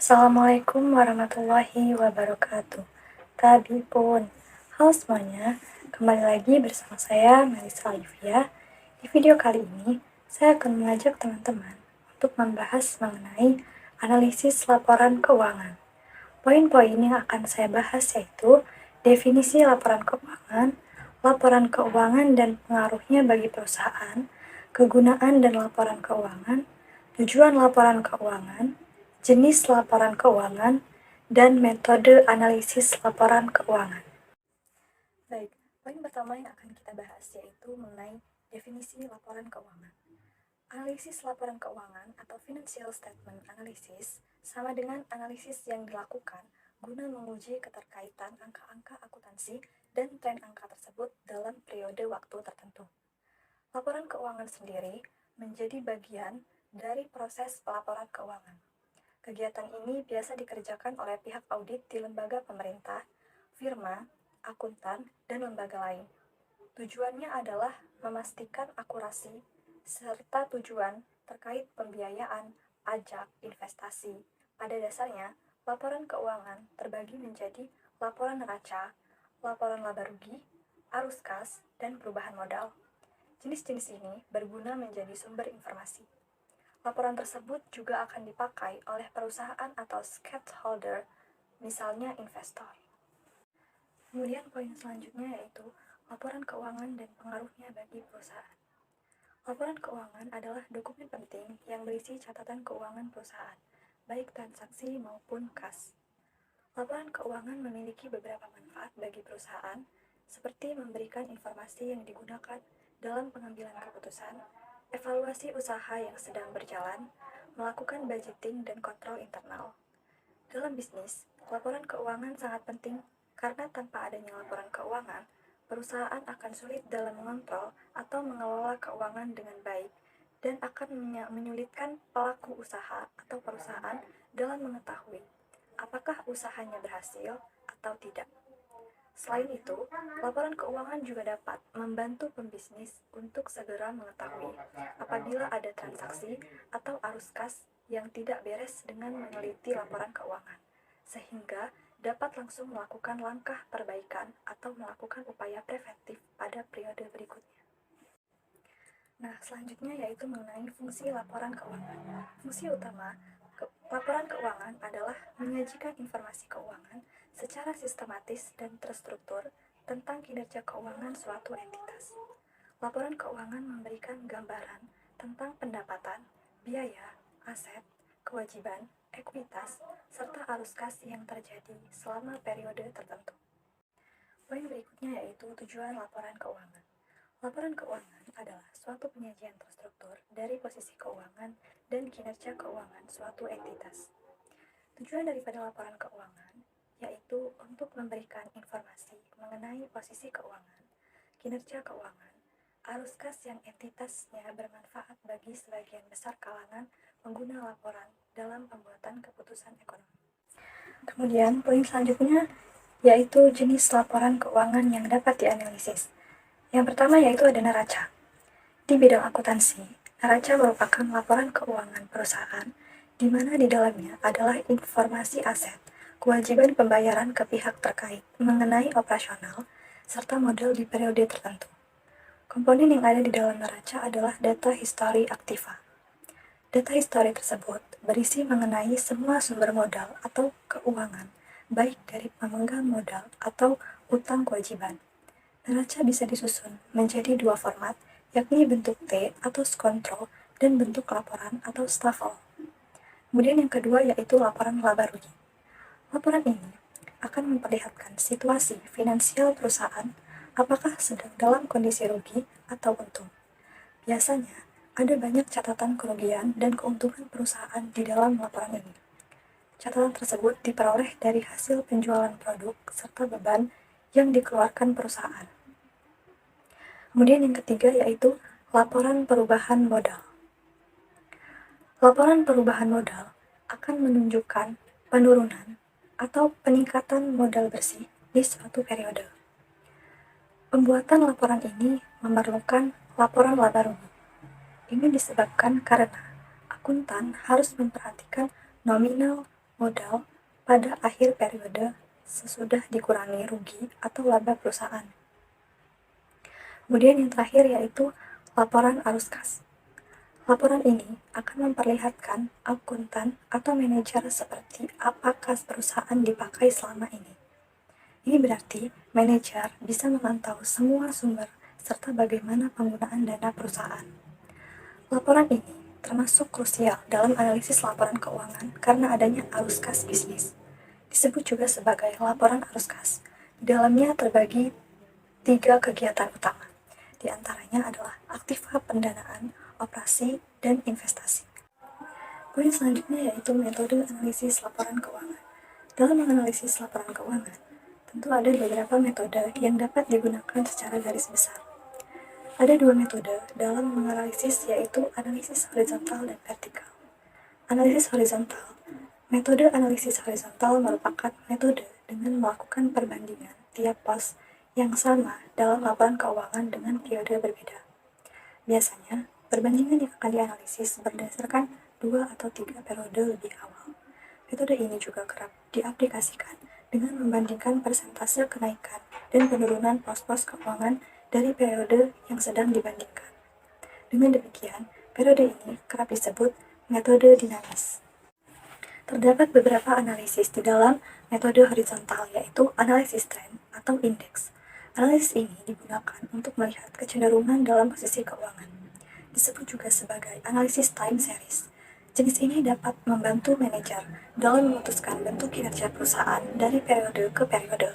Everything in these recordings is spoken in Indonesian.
Assalamualaikum warahmatullahi wabarakatuh. Tabipun. Halo semuanya, kembali lagi bersama saya Melisa Olivia. Di video kali ini, saya akan mengajak teman-teman untuk membahas mengenai analisis laporan keuangan. Poin-poin yang akan saya bahas yaitu definisi laporan keuangan dan pengaruhnya bagi perusahaan, kegunaan dan laporan keuangan, tujuan laporan keuangan, jenis laporan keuangan, dan metode analisis laporan keuangan. Baik, poin pertama yang akan kita bahas yaitu mengenai definisi laporan keuangan. Analisis laporan keuangan atau financial statement analysis sama dengan analisis yang dilakukan guna menguji keterkaitan angka-angka akuntansi dan tren angka tersebut dalam periode waktu tertentu. Laporan keuangan sendiri menjadi bagian dari proses pelaporan keuangan. Kegiatan ini biasa dikerjakan oleh pihak audit di lembaga pemerintah, firma, akuntan, dan lembaga lain. Tujuannya adalah memastikan akurasi serta tujuan terkait pembiayaan, pajak, investasi. Pada dasarnya, laporan keuangan terbagi menjadi laporan neraca, laporan laba rugi, arus kas, dan perubahan modal. Jenis-jenis ini berguna menjadi sumber informasi. Laporan tersebut juga akan dipakai oleh perusahaan atau stakeholder, misalnya investor. Kemudian poin selanjutnya yaitu laporan keuangan dan pengaruhnya bagi perusahaan. Laporan keuangan adalah dokumen penting yang berisi catatan keuangan perusahaan, baik transaksi maupun kas. Laporan keuangan memiliki beberapa manfaat bagi perusahaan, seperti memberikan informasi yang digunakan dalam pengambilan keputusan, evaluasi usaha yang sedang berjalan, melakukan budgeting dan kontrol internal. Dalam bisnis, laporan keuangan sangat penting karena tanpa adanya laporan keuangan, perusahaan akan sulit dalam mengontrol atau mengelola keuangan dengan baik dan akan menyulitkan pelaku usaha atau perusahaan dalam mengetahui apakah usahanya berhasil atau tidak. Selain itu, laporan keuangan juga dapat membantu pembisnis untuk segera mengetahui apabila ada transaksi atau arus kas yang tidak beres dengan meneliti laporan keuangan, sehingga dapat langsung melakukan langkah perbaikan atau melakukan upaya preventif pada periode berikutnya. Nah, selanjutnya yaitu mengenai fungsi laporan keuangan. Fungsi utama laporan keuangan adalah menyajikan informasi keuangan secara sistematis dan terstruktur tentang kinerja keuangan suatu entitas. Laporan keuangan memberikan gambaran tentang pendapatan, biaya, aset, kewajiban, ekuitas, serta arus kas yang terjadi selama periode tertentu. Poin berikutnya yaitu tujuan laporan keuangan. Laporan keuangan adalah suatu penyajian terstruktur dari posisi keuangan dan kinerja keuangan suatu entitas. Tujuan daripada laporan keuangan yaitu untuk memberikan informasi mengenai posisi keuangan, kinerja keuangan, arus kas yang entitasnya bermanfaat bagi sebagian besar kalangan pengguna laporan dalam pembuatan keputusan ekonomi. Kemudian, poin selanjutnya yaitu jenis laporan keuangan yang dapat dianalisis. Yang pertama yaitu ada neraca. Di bidang akuntansi, neraca merupakan laporan keuangan perusahaan di mana di dalamnya adalah informasi aset, kewajiban pembayaran ke pihak terkait mengenai operasional, serta modal di periode tertentu. Komponen yang ada di dalam neraca adalah data histori aktiva. Data histori tersebut berisi mengenai semua sumber modal atau keuangan, baik dari pemegang modal atau utang kewajiban. Neraca bisa disusun menjadi dua format, yakni bentuk T atau skontrol dan bentuk laporan atau stafel. Kemudian yang kedua yaitu laporan laba rugi. Laporan ini akan memperlihatkan situasi finansial perusahaan, apakah sedang dalam kondisi rugi atau untung. Biasanya, ada banyak catatan kerugian dan keuntungan perusahaan di dalam laporan ini. Catatan tersebut diperoleh dari hasil penjualan produk serta beban yang dikeluarkan perusahaan. Kemudian yang ketiga yaitu laporan perubahan modal. Laporan perubahan modal akan menunjukkan penurunan atau peningkatan modal bersih di suatu periode. Pembuatan laporan ini memerlukan laporan laba rugi. Ini disebabkan karena akuntan harus memperhatikan nominal modal pada akhir periode sesudah dikurangi rugi atau laba perusahaan. Kemudian yang terakhir yaitu laporan arus kas. Laporan ini akan memperlihatkan akuntan atau manajer seperti apa kas perusahaan dipakai selama ini. Ini berarti manajer bisa memantau semua sumber serta bagaimana penggunaan dana perusahaan. Laporan ini termasuk krusial dalam analisis laporan keuangan karena adanya arus kas bisnis. Disebut juga sebagai laporan arus kas. Di dalamnya terbagi 3 kegiatan utama. Di antaranya adalah aktiva pendanaan, operasi, dan investasi. Poin selanjutnya yaitu metode analisis laporan keuangan. Dalam menganalisis laporan keuangan, tentu ada beberapa metode yang dapat digunakan secara garis besar. Ada 2 metode dalam menganalisis yaitu analisis horizontal dan vertikal. Analisis horizontal. Metode analisis horizontal merupakan metode dengan melakukan perbandingan tiap pos yang sama dalam laporan keuangan dengan periode berbeda. Biasanya, perbandingan yang akan dianalisis berdasarkan 2 atau 3 periode lebih awal. Metode ini juga kerap diaplikasikan dengan membandingkan persentase kenaikan dan penurunan pos-pos keuangan dari periode yang sedang dibandingkan. Dengan demikian, periode ini kerap disebut metode dinamis. Terdapat beberapa analisis di dalam metode horizontal yaitu analisis tren atau indeks. Analisis ini digunakan untuk melihat kecenderungan dalam posisi keuangan. Disebut juga sebagai analisis time series. Jenis ini dapat membantu manajer dalam memutuskan bentuk kinerja perusahaan dari periode ke periode.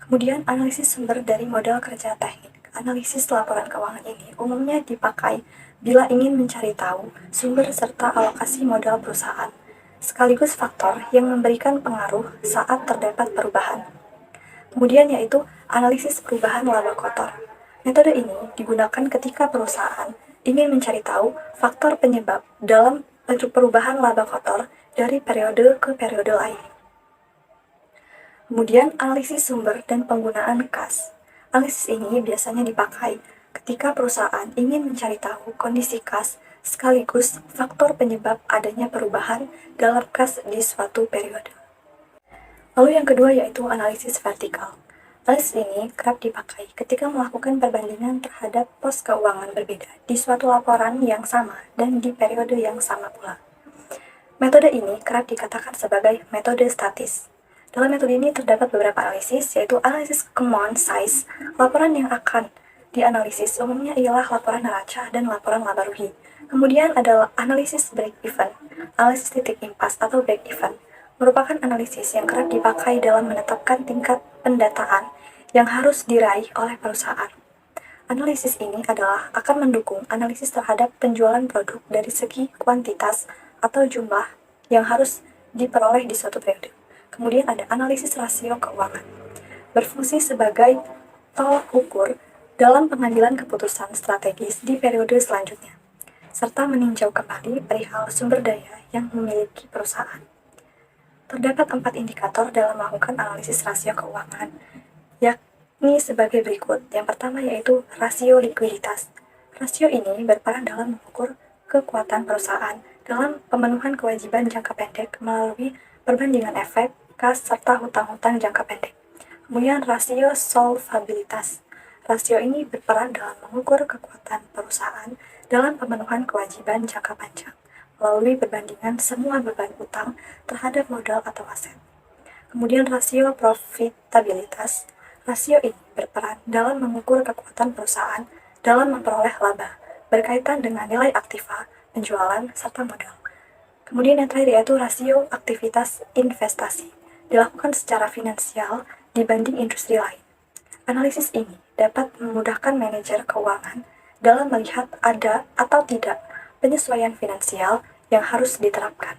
Kemudian, analisis sumber dari modal kerja teknik. Analisis laporan keuangan ini umumnya dipakai bila ingin mencari tahu sumber serta alokasi modal perusahaan, sekaligus faktor yang memberikan pengaruh saat terdapat perubahan. Kemudian yaitu analisis perubahan laba kotor. Metode ini digunakan ketika perusahaan ingin mencari tahu faktor penyebab dalam perubahan laba kotor dari periode ke periode lain. Kemudian analisis sumber dan penggunaan kas. Analisis ini biasanya dipakai ketika perusahaan ingin mencari tahu kondisi kas sekaligus faktor penyebab adanya perubahan dalam kas di suatu periode. Lalu yang kedua yaitu analisis vertikal. Analisis ini kerap dipakai ketika melakukan perbandingan terhadap pos keuangan berbeda di suatu laporan yang sama dan di periode yang sama pula. Metode ini kerap dikatakan sebagai metode statis. Dalam metode ini terdapat beberapa analisis, yaitu analisis common size. Laporan yang akan dianalisis umumnya ialah laporan neraca dan laporan laba rugi. Kemudian ada analisis break-even, analisis titik impas atau break-even. Merupakan analisis yang kerap dipakai dalam menetapkan tingkat pendataan yang harus diraih oleh perusahaan. Analisis ini adalah akan mendukung analisis terhadap penjualan produk dari segi kuantitas atau jumlah yang harus diperoleh di suatu periode. Kemudian ada analisis rasio keuangan, berfungsi sebagai tolak ukur dalam pengambilan keputusan strategis di periode selanjutnya, serta meninjau kembali perihal sumber daya yang memiliki perusahaan. Terdapat 4 indikator dalam melakukan analisis rasio keuangan, yakni sebagai berikut. Yang pertama yaitu rasio likuiditas. Rasio ini berperan dalam mengukur kekuatan perusahaan dalam pemenuhan kewajiban jangka pendek melalui perbandingan efek, kas, serta hutang-hutang jangka pendek. Kemudian rasio solvabilitas. Rasio ini berperan dalam mengukur kekuatan perusahaan dalam pemenuhan kewajiban jangka panjang melalui perbandingan semua beban utang terhadap modal atau aset. Kemudian rasio profitabilitas. Rasio ini berperan dalam mengukur kekuatan perusahaan dalam memperoleh laba berkaitan dengan nilai aktiva, penjualan, serta modal. Kemudian yang terakhir yaitu rasio aktivitas investasi. Dilakukan secara finansial dibanding industri lain. Analisis ini dapat memudahkan manajer keuangan dalam melihat ada atau tidak penyesuaian finansial yang harus diterapkan.